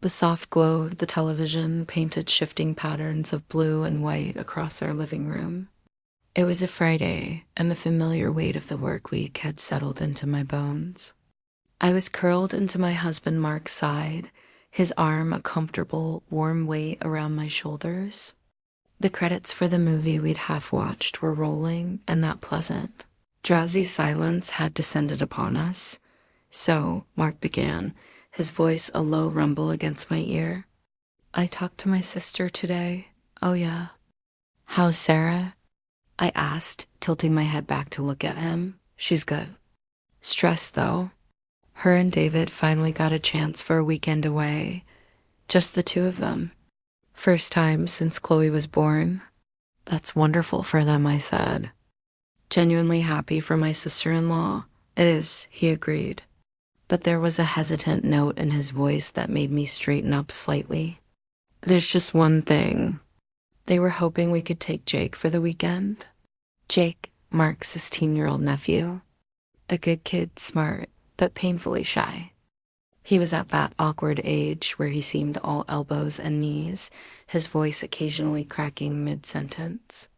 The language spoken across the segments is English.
The soft glow of the television painted shifting patterns of blue and white across our living room. It was a Friday, and the familiar weight of the work week had settled into my bones. I was curled into my husband Mark's side, his arm a comfortable, warm weight around my shoulders. The credits for the movie we'd half-watched were rolling, and that pleasant, drowsy silence had descended upon us. So, Mark began, his voice a low rumble against my ear. I talked to my sister today. Oh, yeah. How's Sarah? I asked, tilting my head back to look at him. She's good. Stressed, though. Her and David finally got a chance for a weekend away. Just the two of them. First time since Chloe was born. That's wonderful for them, I said. Genuinely happy for my sister-in-law. It is, he agreed. But there was a hesitant note in his voice that made me straighten up slightly. There's just one thing. They were hoping we could take Jake for the weekend. Jake, Mark's 16-year-old nephew. A good kid, smart, but painfully shy. He was at that awkward age where he seemed all elbows and knees, his voice occasionally cracking mid-sentence.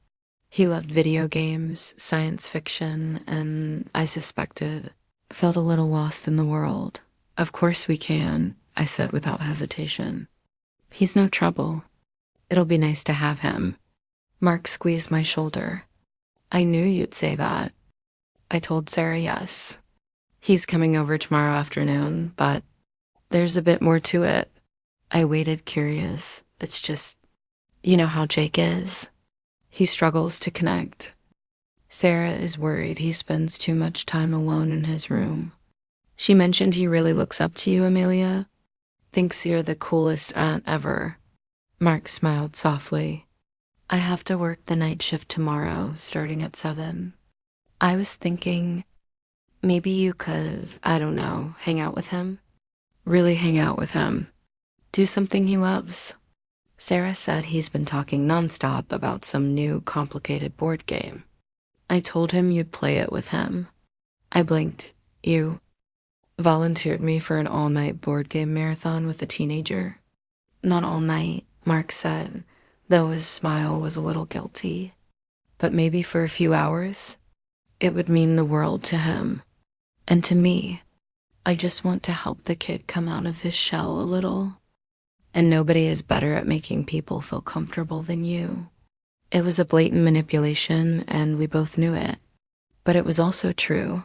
He loved video games, science fiction, and, I suspected, felt a little lost in the world. Of course we can, I said without hesitation. He's no trouble. It'll be nice to have him. Mark squeezed my shoulder. I knew you'd say that. I told Sarah yes. He's coming over tomorrow afternoon, but there's a bit more to it. I waited curious. It's just, you know how Jake is. He struggles to connect. Sarah is worried he spends too much time alone in his room. She mentioned he really looks up to you, Amelia. Thinks you're the coolest aunt ever. Mark smiled softly. I have to work the night shift tomorrow, starting at 7. I was thinking, maybe you could, I don't know, hang out with him? Really hang out with him. Do something he loves. Sarah said he's been talking nonstop about some new, complicated board game. I told him you'd play it with him. I blinked. You volunteered me for an all-night board game marathon with a teenager. Not all night, Mark said, though his smile was a little guilty. But maybe for a few hours. It would mean the world to him. And to me. I just want to help the kid come out of his shell a little. And nobody is better at making people feel comfortable than you. It was a blatant manipulation, and we both knew it. But it was also true.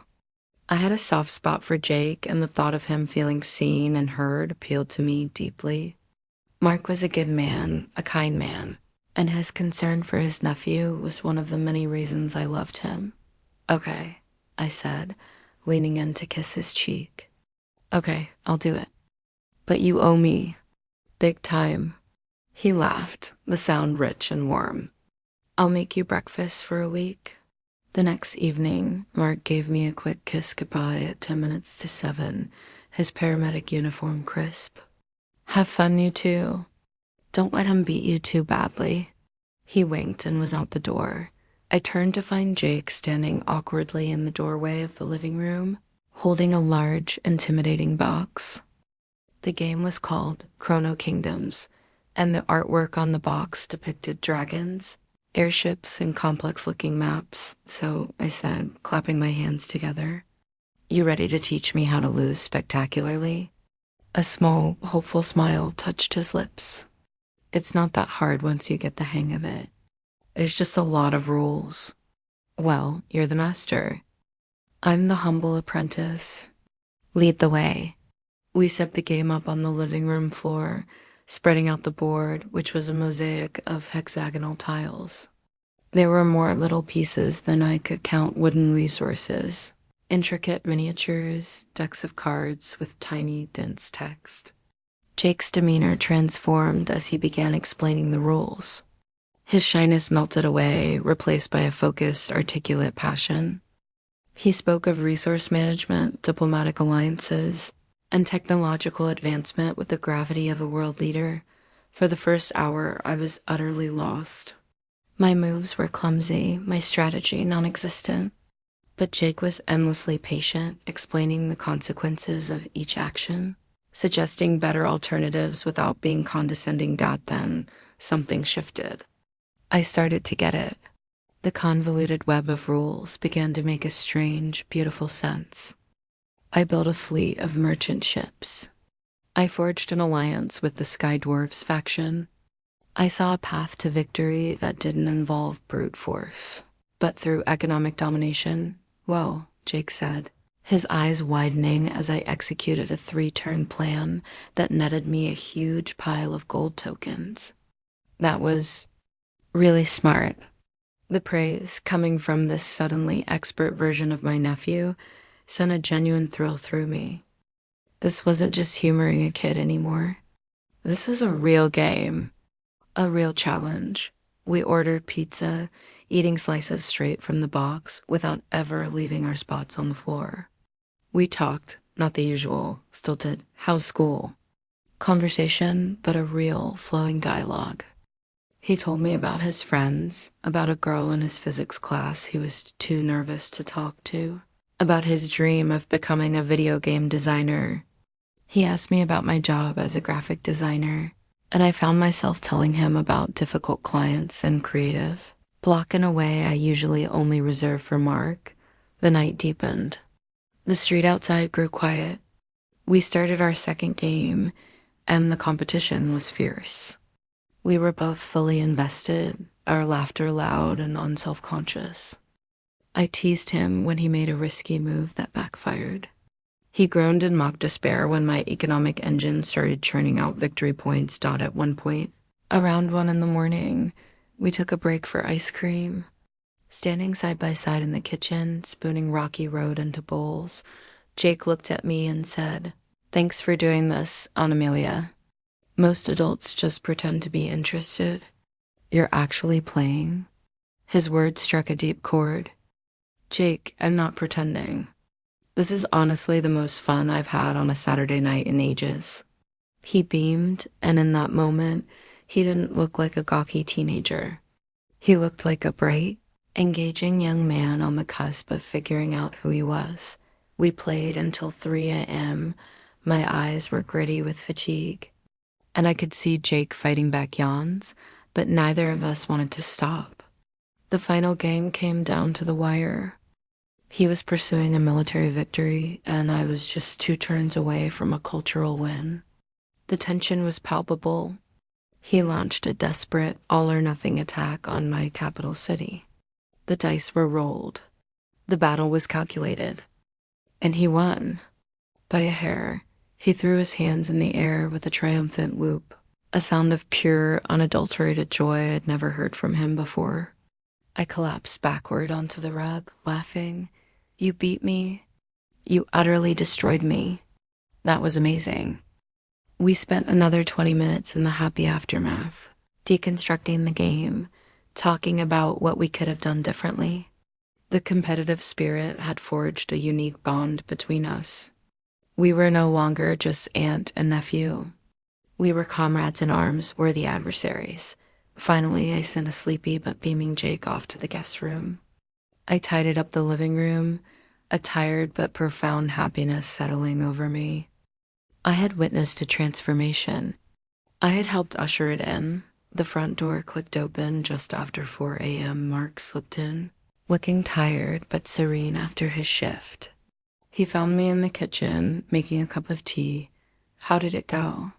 I had a soft spot for Jake, and the thought of him feeling seen and heard appealed to me deeply. Mark was a good man, a kind man, and his concern for his nephew was one of the many reasons I loved him. Okay, I said, leaning in to kiss his cheek. Okay, I'll do it. But you owe me. Big time. He laughed, the sound rich and warm. I'll make you breakfast for a week. The next evening, Mark gave me a quick kiss goodbye at 10 minutes to 7, his paramedic uniform crisp. Have fun, you two. Don't let him beat you too badly. He winked and was out the door. I turned to find Jake standing awkwardly in the doorway of the living room, holding a large, intimidating box. The game was called Chrono Kingdoms, and the artwork on the box depicted dragons, airships, and complex-looking maps, so I said, clapping my hands together. You ready to teach me how to lose spectacularly? A small, hopeful smile touched his lips. It's not that hard once you get the hang of it. There's just a lot of rules. Well, you're the master. I'm the humble apprentice. Lead the way. We set the game up on the living room floor, spreading out the board, which was a mosaic of hexagonal tiles. There were more little pieces than I could count wooden resources, intricate miniatures, decks of cards with tiny, dense text. Jake's demeanor transformed as he began explaining the rules. His shyness melted away, replaced by a focused, articulate passion. He spoke of resource management, diplomatic alliances, and technological advancement with the gravity of a world leader. For the first hour, I was utterly lost. My moves were clumsy, my strategy non-existent. But Jake was endlessly patient, explaining the consequences of each action. suggesting better alternatives without being condescending dad. Then something shifted. I started to get it. The convoluted web of rules began to make a strange, beautiful sense. I built a fleet of merchant ships. I forged an alliance with the Sky Dwarfs faction. I saw a path to victory that didn't involve brute force, but through economic domination. Whoa, Jake said, his eyes widening as I executed a 3-turn plan that netted me a huge pile of gold tokens. That was really smart. The praise, coming from this suddenly expert version of my nephew, sent a genuine thrill through me. This wasn't just humoring a kid anymore. This was a real game, a real challenge. We ordered pizza, eating slices straight from the box without ever leaving our spots on the floor. We talked, not the usual, stilted, how's school? Conversation, but a real, flowing dialogue. He told me about his friends, about a girl in his physics class he was too nervous to talk to, about his dream of becoming a video game designer. He asked me about my job as a graphic designer, and I found myself telling him about difficult clients and creative block in a way I usually only reserve for Mark. The night deepened. The street outside grew quiet. We started our second game, and the competition was fierce. We were both fully invested, our laughter loud and unself-conscious. I teased him when he made a risky move that backfired. He groaned in mock despair when my economic engine started churning out victory points. At one point, around 1 a.m, we took a break for ice cream. Standing side by side in the kitchen, spooning Rocky Road into bowls, Jake looked at me and said, "Thanks for doing this, Aunt Amelia. Most adults just pretend to be interested. You're actually playing." His words struck a deep chord. "Jake, I'm not pretending. This is honestly the most fun I've had on a Saturday night in ages." He beamed, and in that moment, he didn't look like a gawky teenager. He looked like a bright, engaging young man on the cusp of figuring out who he was. We played until 3 a.m. My eyes were gritty with fatigue, and I could see Jake fighting back yawns, but neither of us wanted to stop. The final game came down to the wire. He was pursuing a military victory, and I was just 2 turns away from a cultural win. The tension was palpable. He launched a desperate, all-or-nothing attack on my capital city. The dice were rolled. The battle was calculated. And he won. By a hair. He threw his hands in the air with a triumphant whoop, a sound of pure, unadulterated joy I'd never heard from him before. I collapsed backward onto the rug, laughing. "You beat me. You utterly destroyed me. That was amazing." We spent another 20 minutes in the happy aftermath, deconstructing the game, talking about what we could have done differently. The competitive spirit had forged a unique bond between us. We were no longer just aunt and nephew. We were comrades in arms, worthy adversaries. Finally, I sent a sleepy but beaming Jake off to the guest room. I tidied up the living room, a tired but profound happiness settling over me. I had witnessed a transformation. I had helped usher it in. The front door clicked open just after 4 a.m. Mark slipped in, looking tired but serene after his shift. He found me in the kitchen, making a cup of tea. "How did it go?"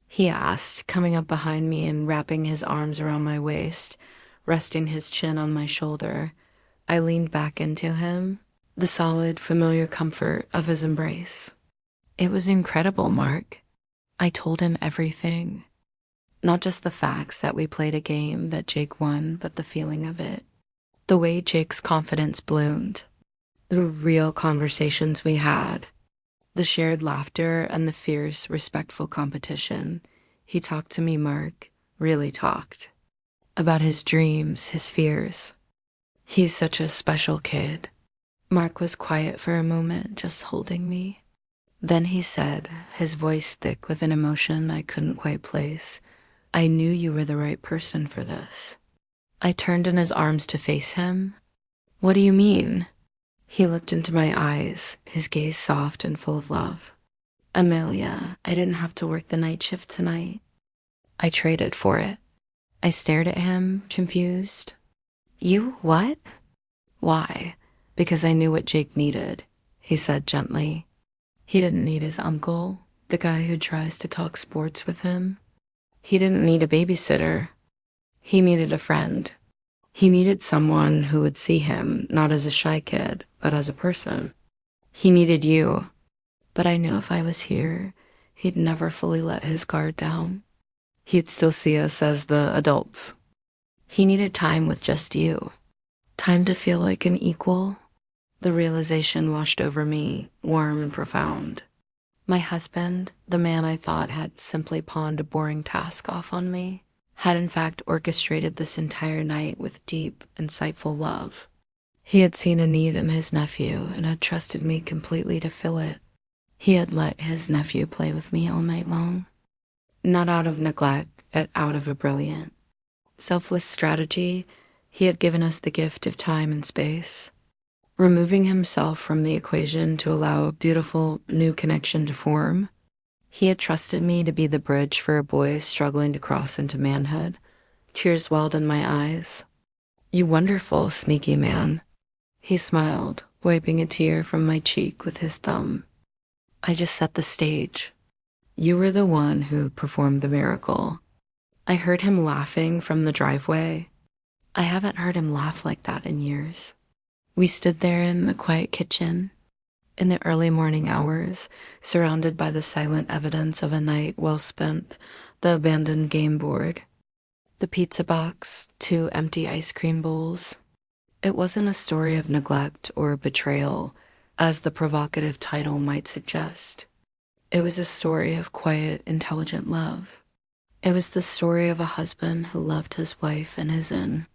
he asked, coming up behind me and wrapping his arms around my waist, resting his chin on my shoulder. I leaned back into him, the solid, familiar comfort of his embrace. "It was incredible, Mark." I told him everything. Not just the facts that we played a game that Jake won, but the feeling of it. The way Jake's confidence bloomed. The real conversations we had. The shared laughter and the fierce, respectful competition. He talked to me, Mark, really talked. About his dreams, his fears. He's such a special kid. Mark was quiet for a moment, just holding me. Then he said, his voice thick with an emotion I couldn't quite place, "I knew you were the right person for this." I turned in his arms to face him. "What do you mean?" He looked into my eyes, his gaze soft and full of love. Amelia, I didn't have to work the night shift tonight. I traded for it. I stared at him, confused. You what? Why? Because I knew what Jake needed, he said gently. He didn't need his uncle, the guy who tries to talk sports with him. He didn't need a babysitter. He needed a friend. He needed someone who would see him, not as a shy kid, but as a person. He needed you. But I knew if I was here, he'd never fully let his guard down. He'd still see us as the adults. He needed time with just you. Time to feel like an equal. The realization washed over me, warm and profound. My husband, the man I thought had simply pawned a boring task off on me, had in fact orchestrated this entire night with deep, insightful love. He had seen a need in his nephew and had trusted me completely to fill it. He had let his nephew play with me all night long. Not out of neglect, but out of a brilliant, selfless strategy. He had given us the gift of time and space, removing himself from the equation to allow a beautiful new connection to form. He had trusted me to be the bridge for a boy struggling to cross into manhood. Tears welled in my eyes. You wonderful, sneaky man. He smiled, wiping a tear from my cheek with his thumb. I just set the stage. You were the one who performed the miracle. I heard him laughing from the driveway. I haven't heard him laugh like that in years. We stood there in the quiet kitchen, in the early morning hours, surrounded by the silent evidence of a night well spent, the abandoned game board, the pizza box, 2 empty ice cream bowls. It wasn't a story of neglect or betrayal, as the provocative title might suggest. It was a story of quiet, intelligent love. It was the story of a husband who loved his wife and his inn.